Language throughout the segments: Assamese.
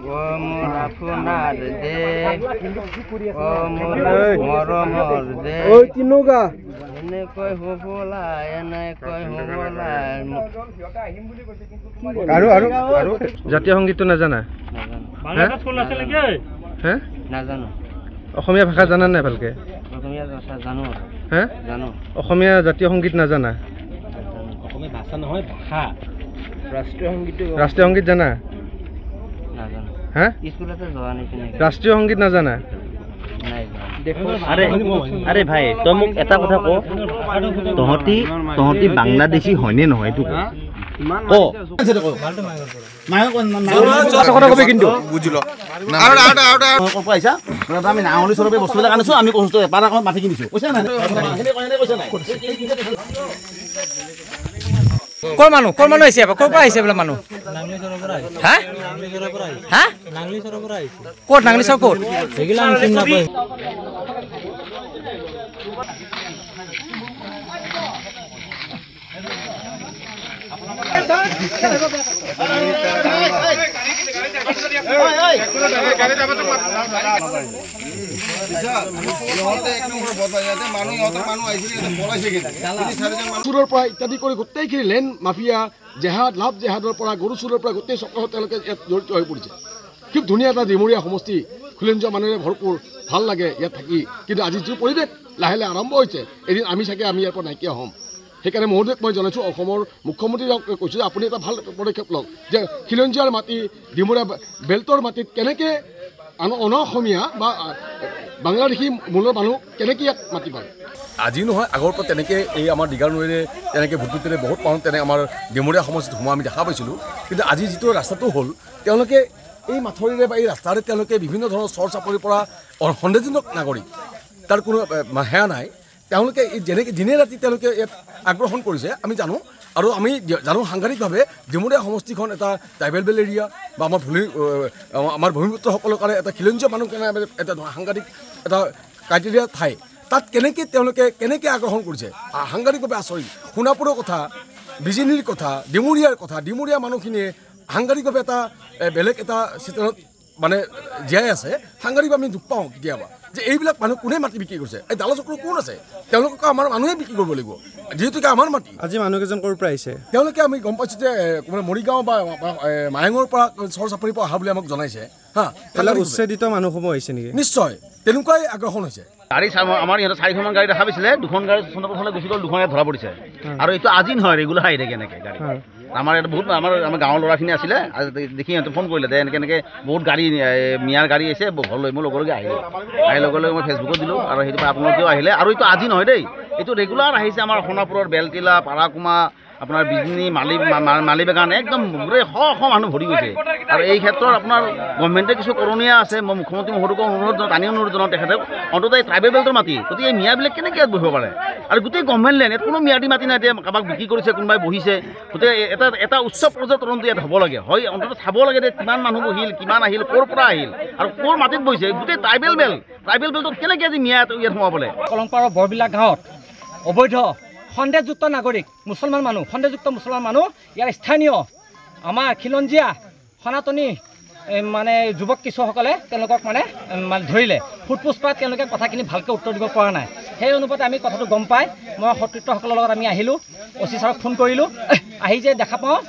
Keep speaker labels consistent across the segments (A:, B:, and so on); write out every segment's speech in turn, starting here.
A: মোৰ আপোনাৰ দেশ মোৰ মৰমৰ দেশ
B: ঐ তিনুগা
A: এনেকৈ হ'বলা
B: আৰু জাতীয় সংগীতটো নাজানা
A: নাজানো
B: অসমীয়া ভাষা জানা নাই ভালকে
A: অসমীয়া ভাষা জানো
B: হে
A: জানো
B: অসমীয়া জাতীয় সংগীত নাজানা
A: অসমীয়া ভাষা নহয় ভাষা
B: ৰাষ্ট্ৰীয় সংগীত জানা
A: নাজানো
B: হে
A: স্কুলতে যোৱা নিচিনা
B: ৰাষ্ট্ৰীয় সংগীত নাজানা
C: আরে ভাই তই মোক এটা কথা ক তহঁতি বাংলাদেশী হয়নে নহয় এইটো আমি নাঙলী চৰবে বস্তুবিলাক আনিছো আমি কৈছো এবাৰ আকৌ মাটি কিনিছো
D: কৰ মানুহ আহিছে কৰ পৰা আহিছে বোলে মানুহ ক'ত নাঙলী চৰ ক'ত
E: চুৰৰ পৰা ইত্যাদি কৰি গোটেইখিনি লেণ্ড মাফিয়া জেহাদ লাভ জেহাদৰ পৰা গৰু চুৰৰ পৰা গোটেই চক্ৰত তেওঁলোকে ইয়াত জড়িত হৈ পৰিছে খুব ধুনীয়া এটা ডিমৰীয়া সমষ্টি খুলেঞ্জোৱা মানুহে ভৰপূৰ ভাল লাগে ইয়াত থাকি কিন্তু আজি যি পৰিৱেশ লাহে লাহে আৰম্ভ হৈছে এদিন আমি চাগে আমি ইয়াৰ পৰা নাইকিয়া হ'ম সেইকাৰণে মহোদয়ক মই জনাইছোঁ অসমৰ মুখ্যমন্ত্ৰীক কৈছোঁ যে আপুনি এটা ভাল পদক্ষেপ লওক যে খিলঞ্জীয়াৰ মাটি ডিমৰীয়া বেল্টৰ মাটিত কেনেকৈ অসমীয়া বা বাংলাদেশী মূলৰ মানুহ কেনেকৈ ইয়াত মাটি পায়
F: আজি নহয় আগৰ পৰা তেনেকৈ এই আমাৰ দীঘাৰ নৈৰে তেনেকৈ ভূতভূতিৰে বহুত মানুহ তেনে আমাৰ ডিমৰীয়া সমষ্টিত সোমোৱা আমি দেখা পাইছিলোঁ কিন্তু আজি যিটো ৰাস্তাটো হ'ল তেওঁলোকে এই মাথৰিৰে বা এই ৰাস্তাৰে তেওঁলোকে বিভিন্ন ধৰণৰ চৰ চাপৰিৰ পৰা সন্দেহজনক নাগৰিক তাৰ কোনো সেয়া নাই তেওঁলোকে যেনেকৈ দিনে ৰাতি তেওঁলোকে ইয়াত আগ্ৰহণ কৰিছে আমি জানো আৰু আমি জানো সাংঘাতিকভাৱে ডিমৰীয়া সমষ্টিখন এটা ট্ৰাইবেল বেল এৰিয়া বা আমাৰ ভূমিপুত্ৰসকলৰ কাৰণে এটা খিলঞ্জীয়া মানুহ কাৰণে এটা সাংঘাতিক এটা ক্ৰাইটেৰিয়া ঠাই তাত কেনেকৈ আগ্ৰহণ কৰিছে সাংঘাতিকভাৱে আচৰিত সোণাপুৰৰ কথা বিজিনীৰ কথা ডিমৰীয়া মানুহখিনিয়ে সাংঘাতিকভাৱে এটা বেলেগ এটা চিটনত মানে জীয়াই আছে সাংঘাতিকভাৱে আমি দুখ পাওঁ কেতিয়াবা যে এইবিলাক মানুহ কোনে মাটি বিক্ৰী কৰিছে এই দালাচক্ৰ কোন আছে তেওঁলোকক আমাৰ মানুহে বিক্ৰী কৰিব লাগিব যিহেতুকে আমাৰ মাটি
B: আজি মানুহকেইজন ক'ৰ পৰা আহিছে
F: তেওঁলোকে আমি গম পাইছোঁ যে মৰিগাঁও বা মায়ঙৰ পৰা চৰ চাপৰিৰ পৰা অহা বুলি আমাক জনাইছে হা
B: উচ্ছেদিত মানুহসমূহ আহিছে নেকি
F: নিশ্চয় তেনেকুৱাই আগ্ৰহণ হৈছে
C: গাড়ী আমাৰ ইহঁতে 4খনমান গাড়ী দেখা পাইছিলে 2খন গাড়ী চন্দ্ৰপুৰ ফালে গুচি গ'ল 2খন ধৰা পৰিছে আৰু এইটো আজি নহয় ৰেগুলাৰ আহি থাকে এনেকৈ গাড়ী আমাৰ ইয়াত বহুত আমাৰ গাঁৱৰ ল'ৰাখিনি আছিলে দেখি সিহঁতে ফোন কৰিলে যে এনেকৈ বহুত গাড়ী মিয়াৰ গাড়ী আহিছে ঘৰলৈ মোৰ লগৰলৈকে আহিলে লগে লগে মই ফেচবুকত দিলোঁ আৰু সেইটো আপোনালোকেও আহিলে আৰু এইটো আজি নহয় দেই এইটো ৰেগুলাৰ আহিছে আমাৰ সোণাপুৰৰ বেলটিলা পাৰাকুমা আপোনাৰ বিজনী মালিবাগান একদম গোটেই শ মানুহ ভৰি গৈছে আৰু এই ক্ষেত্ৰত আপোনাৰ গভৰ্ণমেণ্টে কিছু কৰণীয়া আছে মই মুখ্যমন্ত্ৰী মহোদয়ক অনুৰোধ জনাওঁ তেখেতক অন্ততঃ এই ট্ৰাইবেল বেল্টৰ মাটি গতিকে এই মিয়াবিলাক কেনেকৈ ইয়াত বহিব পাৰে আৰু গোটেই গভৰ্ণমেণ্ট লেণ্ড ইয়াত কোনো মিয়াদী মাটি নাই এতিয়া কাৰোবাক বিক্ৰী কৰিছে কোনোবাই বহিছে গতিকে এটা উচ্চ পৰ্যায়ৰ তদন্ত ইয়াত হ'ব লাগে হয় অন্ততঃ চাব লাগে যে কিমান মানুহ বহিল কিমান আহিল ক'ৰ পৰা আহিল আৰু ক'ৰ মাটিত বহিছে গোটেই ট্ৰাইবেল বেল্টত কেনেকৈ আজি মিয়া ইয়াত সোমাবলৈ
D: কলংপাৰৰ বৰবিলাক গাঁৱত অবৈধ সন্দেহযুক্ত নাগৰিক সন্দেহযুক্ত মুছলমান মানুহ ইয়াৰ স্থানীয় আমাৰ খিলঞ্জীয়া সনাতনী মানে যুৱক কিছুসকলে তেওঁলোকক মানে ধৰিলে ফুটপোচ কৰাত তেওঁলোকে কথাখিনি ভালকৈ উত্তৰ দিব পৰা নাই সেই অনুপাতে আমি কথাটো গম পাই মই সতীৰ্থসকলৰ লগত আমি আহিলোঁ অচি ছাৰক ফোন কৰিলোঁ আহি যে দেখা পাওঁ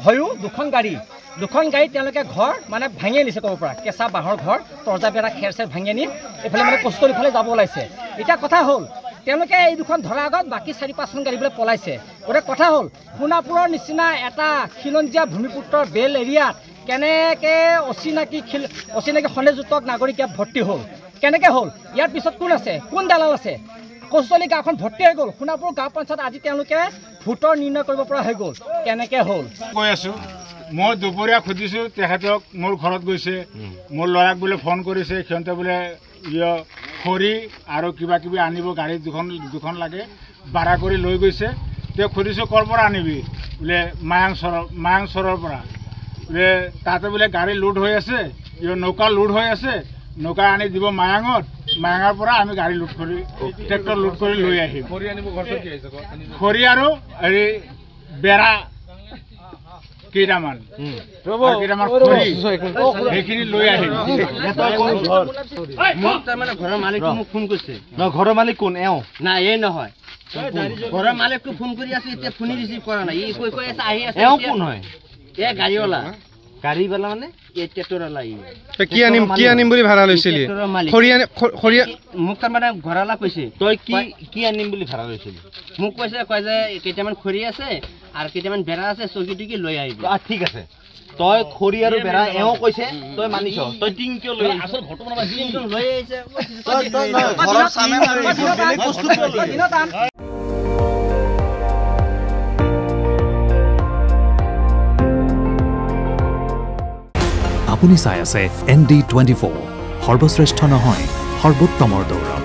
D: হয়ো দুখন গাড়ী তেওঁলোকে ঘৰ মানে ভাঙি আনিছে ক'ব পৰা কেঁচা বাঁহৰ ঘৰ তৰ্জাবিলাক খেৰ চেৰ ভাঙি আনি এইফালে মানে কষ্টলিফালে যাব ওলাইছে এতিয়া কথা হ'ল তেওঁলোকে এই দুখন ধৰাৰ আগত বাকী 4-5খন গাড়ী বোলে পলাইছে গতিকে কথা হ'ল সোণাপুৰৰ নিচিনা এটা খিলঞ্জীয়া ভূমিপুত্ৰৰ বেল এৰিয়াত কেনেকৈ অচিনাকি সন্দেহযুক্ত নাগৰিক ইয়াত ভৰ্তি হ'ল কেনেকৈ হ'ল ইয়াৰ পিছত কোন আছে কোন দালাল আছে কচলি গাঁওখন ভৰ্তি হৈ গ'ল সোণাপুৰ গাঁও পঞ্চায়ত আজি তেওঁলোকে ভোটৰ নিৰ্ণয় কৰিব পৰা হৈ গ'ল কেনেকৈ হ'ল
G: কৈ আছোঁ মই দুপৰীয়া খুজিছোঁ তেখেতক মোৰ ঘৰত গৈছে মোৰ ল'ৰাক বোলে ফোন কৰিছে সিহঁতে বোলে খৰি আৰু কিবা কিবি আনিব গাড়ীত দুখন লাগে ভাড়া কৰি লৈ গৈছে তেওঁ সুধিছোঁ ক'ৰ পৰা আনিবি বোলে মায়াংচৰৰ পৰা বোলে তাতে বোলে গাড়ী লোড হৈ আছে নৌকা লোড হৈ আছে নৌকা আনি দিব মায়াঙৰ পৰা আমি গাড়ী লোড কৰি ট্ৰেক্টৰ লোড কৰি লৈ আহিম খৰি আৰু হেৰি বেৰা কেইটামান কেইটামান খৰি সেইখিনি লৈ আহিম
A: মোক তাৰমানে ঘৰৰ মালিকে মোক ফোন কৰিছে
C: ঘৰৰ মালিক কোন এওঁ
A: নাই এই নহয় ঘৰৰ মালিকটো ফোন কৰি আছে এতিয়া ফোন ৰিচিভ কৰা নাই ই কৈ আছে আহি আছে
C: এওঁ কোন হয়
A: এই গাড়ীৱালা
C: গাড়ীৱালা মানে
A: এই ট্ৰেক্টৰৱালা ই
B: তই কি আনিম বুলি ভাড়া লৈছিলি
A: ট্ৰেক্টৰৰ মালিক
B: খৰি
A: মোক তাৰমানে ঘৰৱালা কৈছে
C: তই কি আনিম বুলি ভাড়া লৈছিলি
A: মোক কয় যে কেইটামান খৰি আছে আৰু কেইটামান বেৰা আছে চকী টুকি লৈ আহিবি
C: ঠিক আছে তই খৰি আৰু বেৰা এওঁ কৈছে তই মানিছ তই টিং কিয় লৈ আচল ঘটনা
A: লৈ আহিছে
H: আপুনি চাই আছে ND24 সৰ্বশ্ৰেষ্ঠ নহয় সৰ্বোত্তমৰ দৌৰ